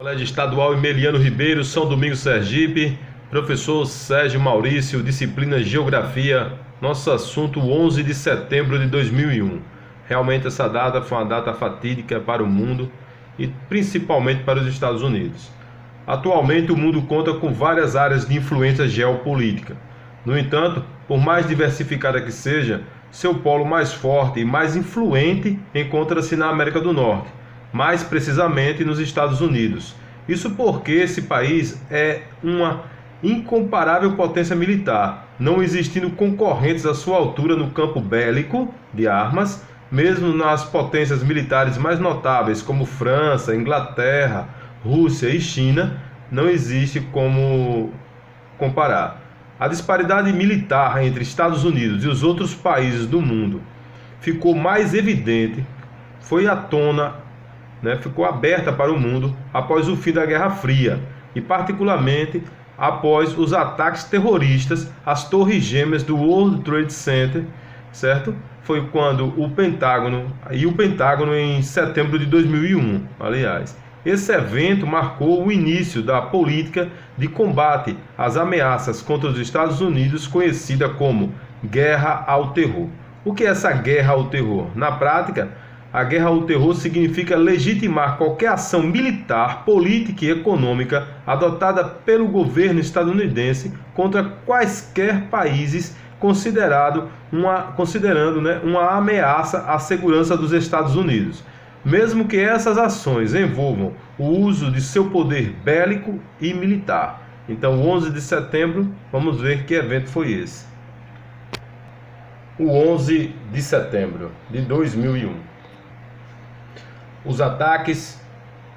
Colégio Estadual Emeliano Ribeiro, São Domingos, Sergipe, professor Sérgio Maurício, disciplina Geografia, nosso assunto 11 de setembro de 2001. Realmente essa data foi uma data fatídica para o mundo e principalmente para os Estados Unidos. Atualmente o mundo conta com várias áreas de influência geopolítica. No entanto, por mais diversificada que seja, seu polo mais forte e mais influente encontra-se na América do Norte, mais precisamente nos Estados Unidos. Isso porque esse país é uma incomparável potência militar, não existindo concorrentes à sua altura no campo bélico de armas, mesmo nas potências militares mais notáveis como França, Inglaterra, Rússia e China, não existe como comparar. A disparidade militar entre Estados Unidos e os outros países do mundo ficou mais evidente, foi à tona, ficou aberta para o mundo após o fim da Guerra Fria e particularmente após os ataques terroristas às torres gêmeas do World Trade Center, certo? Foi quando o Pentágono em setembro de 2001, aliás. Esse evento marcou o início da política de combate às ameaças contra os Estados Unidos, conhecida como Guerra ao Terror. O que é essa guerra ao terror? Na prática, a guerra ao terror significa legitimar qualquer ação militar, política e econômica adotada pelo governo estadunidense contra quaisquer países considerando uma ameaça à segurança dos Estados Unidos, mesmo que essas ações envolvam o uso de seu poder bélico e militar. Então, 11 de setembro, vamos ver que evento foi esse. O 11 de setembro de 2001. Os ataques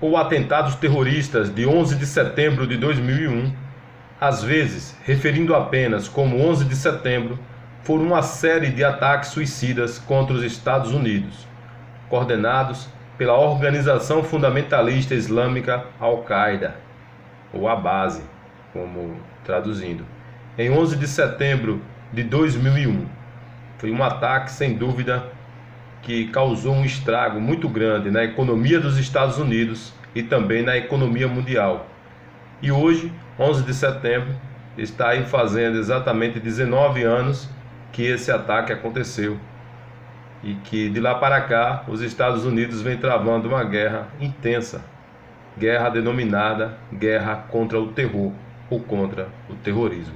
ou atentados terroristas de 11 de setembro de 2001, às vezes referindo apenas como 11 de setembro, foram uma série de ataques suicidas contra os Estados Unidos, coordenados pela organização fundamentalista islâmica Al-Qaeda, ou a base, como traduzindo. Em 11 de setembro de 2001, foi um ataque sem dúvida que causou um estrago muito grande na economia dos Estados Unidos e também na economia mundial. E hoje, 11 de setembro, está aí fazendo exatamente 19 anos que esse ataque aconteceu. E que de lá para cá, os Estados Unidos vem travando uma guerra intensa, guerra denominada Guerra contra o Terror ou contra o terrorismo.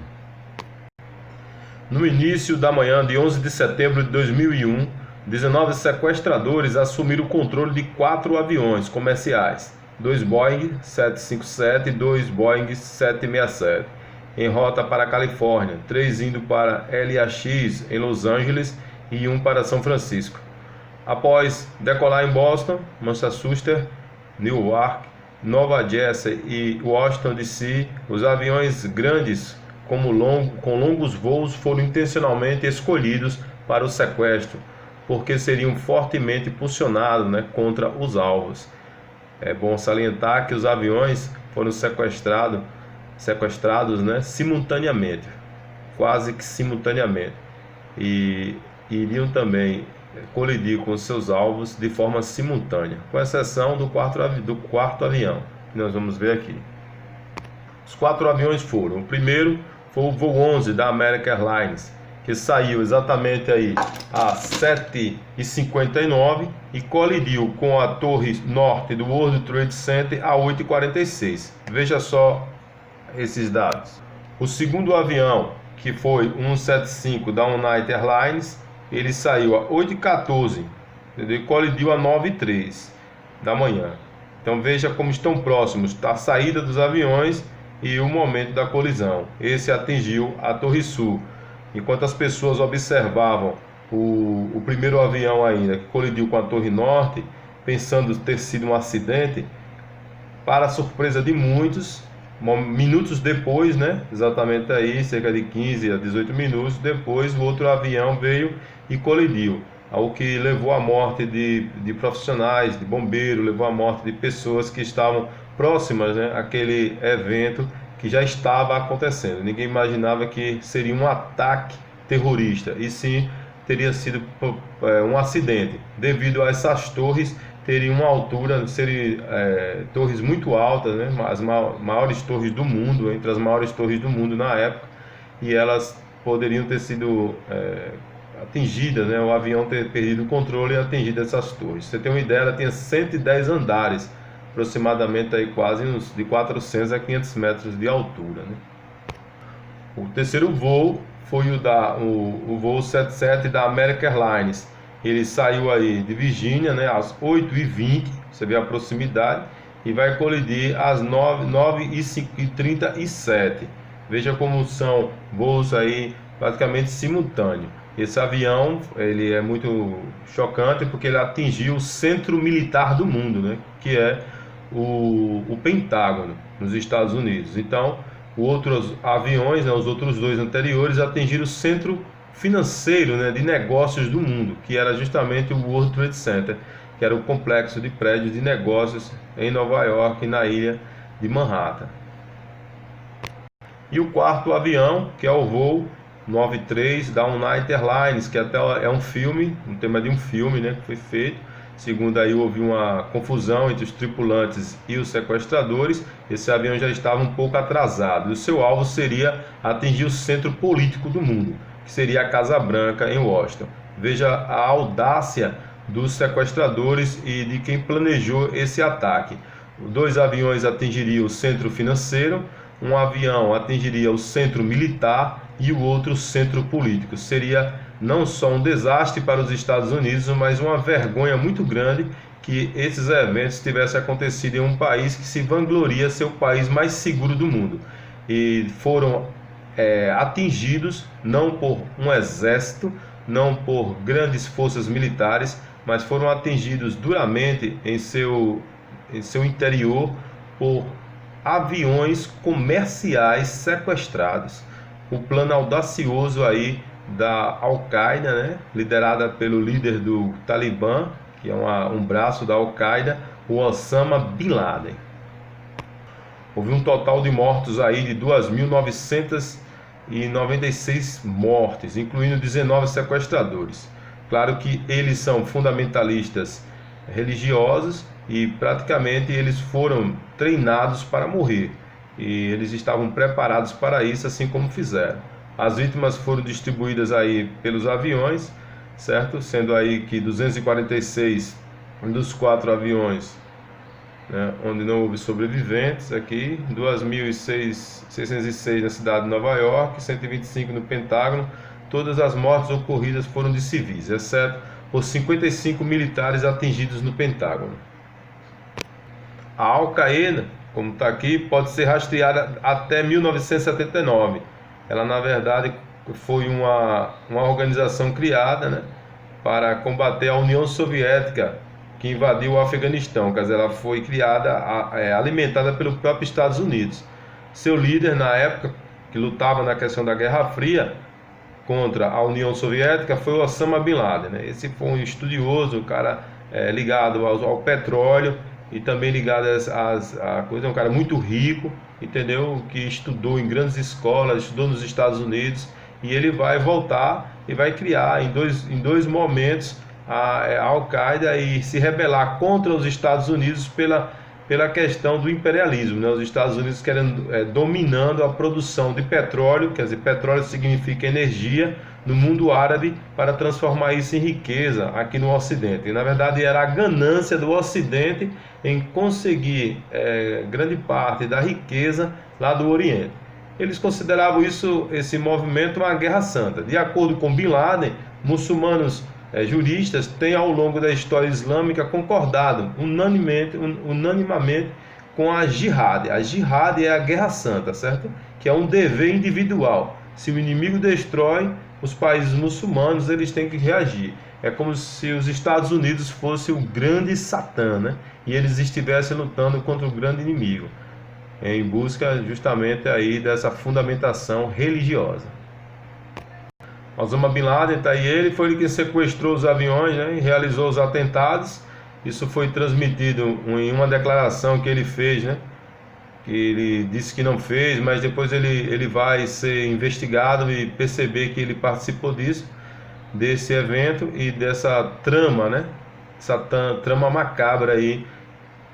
No início da manhã de 11 de setembro de 2001, 19 sequestradores assumiram o controle de 4 aviões comerciais, 2 Boeing 757 e 2 Boeing 767, em rota para a Califórnia, 3 indo para LAX em Los Angeles e 1 para São Francisco. Após decolar em Boston, Massachusetts, Newark, Nova Jersey e Washington DC, os aviões grandes com longos voos foram intencionalmente escolhidos para o sequestro, porque seriam fortemente impulsionados contra os alvos. É bom salientar que os aviões foram sequestrados simultaneamente, quase que simultaneamente, e iriam também colidir com seus alvos de forma simultânea, com exceção do quarto avião, que nós vamos ver aqui. Os 4 aviões foram: o primeiro foi o voo 11 da American Airlines, que saiu exatamente aí às 7h59 e colidiu com a torre norte do World Trade Center às 8h46. Veja só esses dados. O segundo avião, que foi o 175 da United Airlines, ele saiu às 8h14 e colidiu às 9h03 da manhã. Então veja como estão próximos a saída dos aviões e o momento da colisão. Esse atingiu a Torre Sul. Enquanto as pessoas observavam o primeiro avião ainda, que colidiu com a Torre Norte, pensando ter sido um acidente, para a surpresa de muitos, minutos depois, exatamente aí, cerca de 15 a 18 minutos depois, o outro avião veio e colidiu, o que levou à morte de profissionais, de bombeiros, levou à morte de pessoas que estavam próximas àquele evento que já estava acontecendo. Ninguém imaginava que seria um ataque terrorista, e sim teria sido um acidente, devido a essas torres teriam uma altura, seriam torres muito altas, né? As maiores torres do mundo, entre as maiores torres do mundo na época, e elas poderiam ter sido atingidas, né? O avião ter perdido o controle e atingido essas torres. Você tem uma ideia, ela tinha 110 andares, aproximadamente aí quase de 400 a 500 metros de altura, né? O terceiro voo foi o voo 77 da American Airlines. Ele saiu aí de Virgínia, né, às 8h20, você vê a proximidade, e vai colidir às 9h37. Veja como são voos aí praticamente simultâneos. Esse avião, ele é muito chocante porque ele atingiu o centro militar do mundo, né, que é o Pentágono, nos Estados Unidos. Então, os outros aviões, né, os outros dois anteriores, atingiram o centro financeiro, né, de negócios do mundo, que era justamente o World Trade Center, que era o complexo de prédios de negócios em Nova York, na ilha de Manhattan. E o quarto avião, que é o voo 93 da United Airlines, que até é um filme, um tema de um filme, né, que foi feito. Segundo aí, houve uma confusão entre os tripulantes e os sequestradores. Esse avião já estava um pouco atrasado, e o seu alvo seria atingir o centro político do mundo, que seria a Casa Branca em Washington. Veja a audácia dos sequestradores e de quem planejou esse ataque. Dois aviões atingiriam o centro financeiro, um avião atingiria o centro militar e o outro o centro político. Seria não só um desastre para os Estados Unidos, mas uma vergonha muito grande que esses eventos tivessem acontecido em um país que se vangloria ser o país mais seguro do mundo. E foram atingidos não por um exército, não por grandes forças militares, mas foram atingidos duramente em seu interior por aviões comerciais sequestrados. O plano audacioso aí da Al-Qaeda, né, liderada pelo líder do Talibã, que é um braço da Al-Qaeda, o Osama Bin Laden. Houve um total de mortos aí de 2.996 mortes, incluindo 19 sequestradores. Claro que eles são fundamentalistas religiosos e praticamente eles foram treinados para morrer. E eles estavam preparados para isso, assim como fizeram. As vítimas foram distribuídas aí pelos aviões, certo? Sendo aí que 246 dos 4 aviões, né, onde não houve sobreviventes aqui, 2.606 na cidade de Nova York, 125 no Pentágono. Todas as mortes ocorridas foram de civis, exceto por 55 militares atingidos no Pentágono. A Al-Qaeda, como está aqui, pode ser rastreada até 1979. Ela, na verdade, foi uma organização criada, né, para combater a União Soviética, que invadiu o Afeganistão. Quer dizer, ela foi criada, alimentada pelo próprio Estados Unidos. Seu líder, na época, que lutava na questão da Guerra Fria contra a União Soviética, foi o Osama Bin Laden, né? Esse foi um estudioso, um cara ligado ao petróleo, e também ligado a coisa, é um cara muito rico, entendeu? Que estudou em grandes escolas, estudou nos Estados Unidos, e ele vai voltar e vai criar em dois momentos a Al-Qaeda e se rebelar contra os Estados Unidos pela questão do imperialismo, né? Os Estados Unidos querendo dominando a produção de petróleo, quer dizer, petróleo significa energia, no mundo árabe, para transformar isso em riqueza aqui no Ocidente. E na verdade era a ganância do Ocidente em conseguir grande parte da riqueza lá do Oriente. Eles consideravam esse movimento uma guerra santa. De acordo com Bin Laden, muçulmanos juristas têm ao longo da história islâmica concordado unanimamente com a jihad. A jihad é a guerra santa, certo? Que é um dever individual. Se o inimigo destrói os países muçulmanos, eles têm que reagir. É como se os Estados Unidos fosse o grande Satã, né? E eles estivessem lutando contra o grande inimigo, em busca justamente aí dessa fundamentação religiosa. Osama Bin Laden, tá aí, ele foi ele que sequestrou os aviões, né, e realizou os atentados. Isso foi transmitido em uma declaração que ele fez, né, que ele disse que não fez, mas depois ele vai ser investigado e perceber que ele participou desse evento e dessa trama, né, essa trama macabra aí,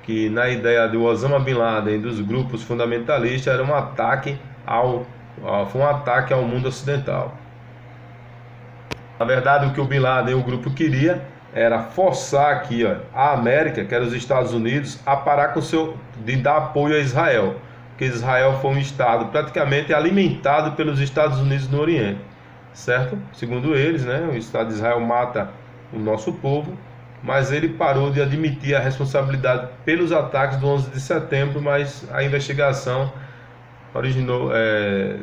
que na ideia do Osama Bin Laden e dos grupos fundamentalistas era um ataque foi um ataque ao mundo ocidental. Na verdade, o que o Bin Laden e o grupo queria era forçar aqui, a América, que era os Estados Unidos, a parar de dar apoio a Israel, porque Israel foi um estado praticamente alimentado pelos Estados Unidos no Oriente, certo? Segundo eles, né, o Estado de Israel mata o nosso povo, mas ele parou de admitir a responsabilidade pelos ataques do 11 de setembro, mas a investigação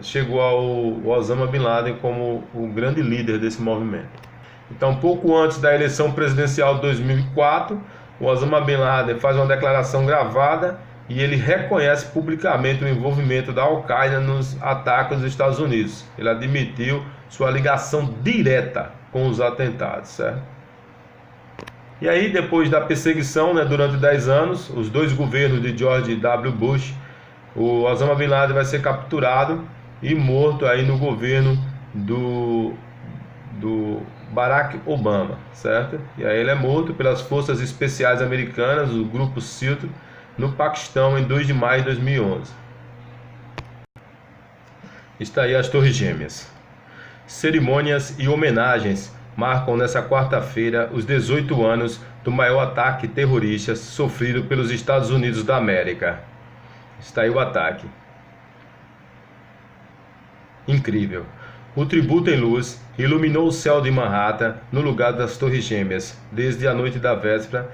chegou ao Osama Bin Laden como o grande líder desse movimento. Então, pouco antes da eleição presidencial de 2004, o Osama Bin Laden faz uma declaração gravada e ele reconhece publicamente o envolvimento da Al-Qaeda nos ataques dos Estados Unidos. Ele admitiu sua ligação direta com os atentados, certo? E aí, depois da perseguição, durante 10 anos, os dois governos de George W. Bush, o Osama Bin Laden vai ser capturado e morto aí no governo do Barack Obama, certo? E aí ele é morto pelas forças especiais americanas, o grupo SEAL, no Paquistão em 2 de maio de 2011. Está aí as Torres Gêmeas. Cerimônias e homenagens marcam nessa quarta-feira os 18 anos do maior ataque terrorista sofrido pelos Estados Unidos da América. Está aí o ataque. Incrível. O tributo em luz iluminou o céu de Manhattan no lugar das Torres Gêmeas desde a noite da véspera,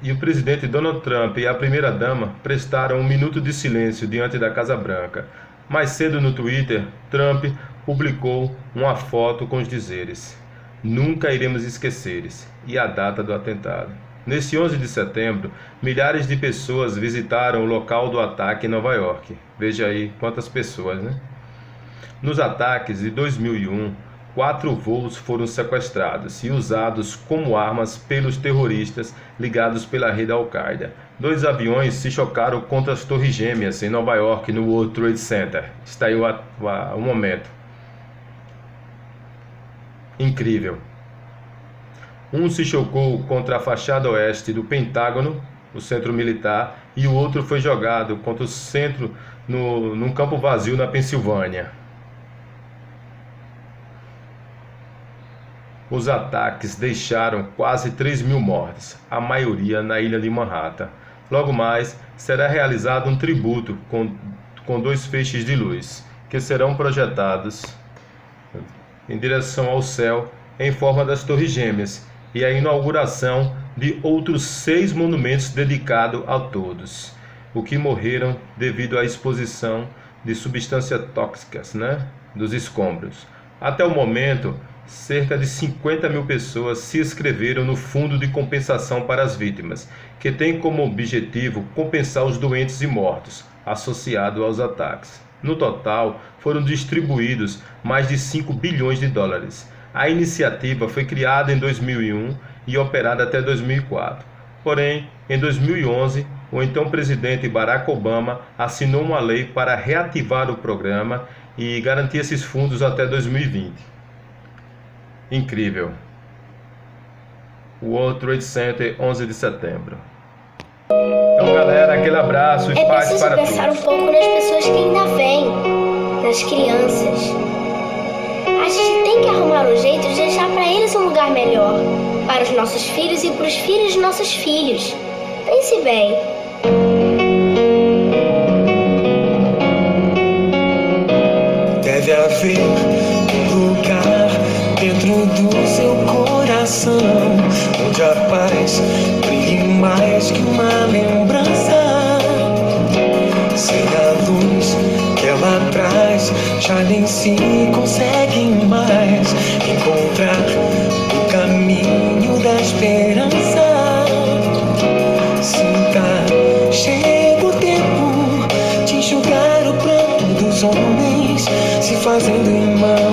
e o presidente Donald Trump e a primeira-dama prestaram um minuto de silêncio diante da Casa Branca. Mais cedo no Twitter, Trump publicou uma foto com os dizeres: "Nunca iremos esquecer", e a data do atentado. Nesse 11 de setembro, milhares de pessoas visitaram o local do ataque em Nova York. Veja aí quantas pessoas, né? Nos ataques de 2001, 4 voos foram sequestrados e usados como armas pelos terroristas ligados pela rede Al-Qaeda. 2 aviões se chocaram contra as Torres Gêmeas em Nova York, no World Trade Center. Está aí o momento. Incrível. Um se chocou contra a fachada oeste do Pentágono, o centro militar, e o outro foi jogado contra o centro num campo vazio na Pensilvânia. Os ataques deixaram quase 3.000 mortes, a maioria na ilha de Manhattan. Logo mais, será realizado um tributo com 2 feixes de luz, que serão projetados em direção ao céu em forma das Torres Gêmeas, e a inauguração de outros 6 monumentos dedicados a todos, o que morreram devido à exposição de substâncias tóxicas, dos escombros. Até o momento, cerca de 50.000 pessoas se inscreveram no Fundo de Compensação para as Vítimas, que tem como objetivo compensar os doentes e mortos associados aos ataques. No total, foram distribuídos mais de 5 bilhões de dólares. A iniciativa foi criada em 2001 e operada até 2004. Porém, em 2011, o então presidente Barack Obama assinou uma lei para reativar o programa e garantir esses fundos até 2020. Incrível. World Trade Center, 11 de setembro. Então, galera, aquele abraço e paz para todos. É preciso pensar um pouco nas pessoas que ainda vêm, nas crianças. A gente tem que arrumar um jeito de deixar para eles um lugar melhor, para os nossos filhos e para os filhos de nossos filhos. Pense bem. Deve haver um lugar dentro do seu coração, onde a paz brilhe mais que uma lembrança. Sem a luz que ela traz, já nem se consegue mais encontrar o caminho da esperança. Sinta, chega o tempo de enxugar o pranto dos homens, se fazendo imagem